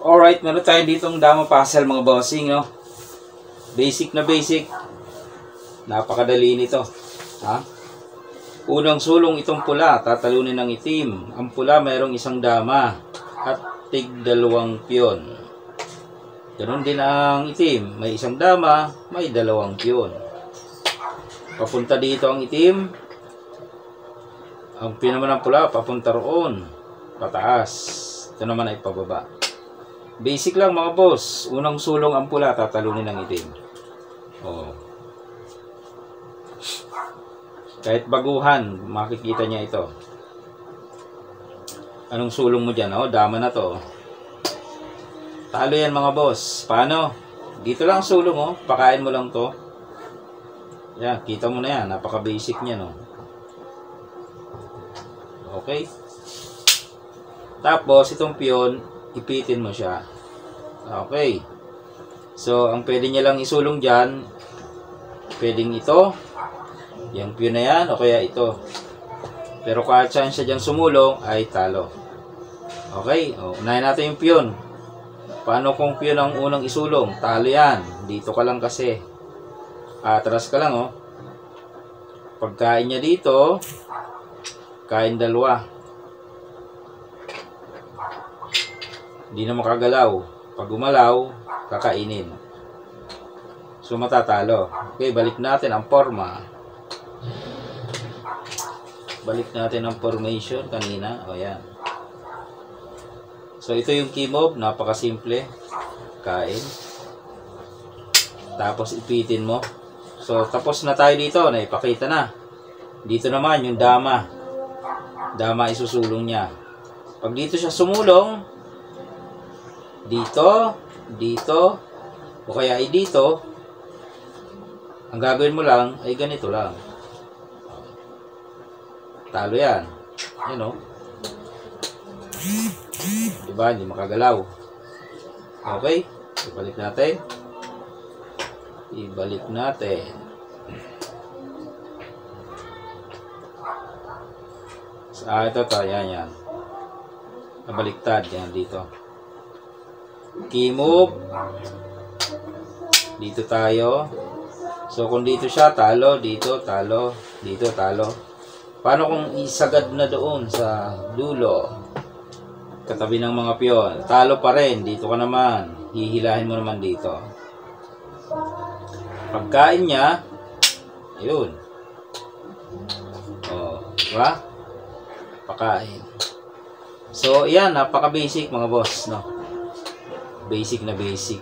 Alright, meron tayo ditong dama puzzle mga bossing, no? Basic na basic. Napakadali nito. Ha? Unang sulong itong pula, tatalunin ng itim. Ang pula mayroong isang dama at tig 2 piyon. Ganon din ang itim. May isang dama, may 2 piyon. Papunta dito ang itim. Ang piyon naman ng pula, papunta roon. Pataas. Ito naman ay pababa. Basic lang mga boss. Unang sulong ang pula, tatalunin ng itim. Oh. Kahit baguhan, makikita niya ito. Anong sulong mo dyan? Oh, dama na to. Talo yan mga boss. Paano? Dito lang sulong, oh. Pakain mo lang to. Yan, kita mo na yan. Napaka-basic niya, no? Okay. Tapos, itong piyon, ipitin mo siya. Okay. So, ang pwede niya lang isulong dyan, pwedeng ito, yung piyon na yan, o kaya ito. Pero kahit saan siya dyan sumulong, ay talo. Okay. O, unahin natin yung piyon. Paano kung piyon ang unang isulong? Talo yan. Dito ka lang kasi. Atras ka lang, oh. Pagkain niya dito, kain 2. Hindi na makagalaw. Pag gumalaw, kakainin. So, matatalo. Okay, balik natin ang forma. Balik natin ang formation kanina. O, yan. So, ito yung key move. Napakasimple. Kain. Tapos, ipitin mo. So, tapos na tayo dito. Naipakita na. Dito naman, yung dama. Dama isusulong niya. Pag dito siya sumulong, dito, dito, o kaya ay dito, ang gagawin mo lang ay ganito lang. Talo yan. Yan, o. Diba? Hindi makagalaw. Okay? Ibalik natin. Ibalik natin. Ito to. Yan, yan. Nabaliktad. Yan, dito. Key move. Dito tayo. So, kung dito siya, talo. Dito, talo. Dito, talo. Paano kung isagad na doon sa dulo? Katabi ng mga piyon. Talo pa rin. Dito ka naman. Hihilahin mo naman dito. Pagkain niya, ayun. O, diba? Pakain. So, yan. Napaka-basic mga boss, no? Basic na basic.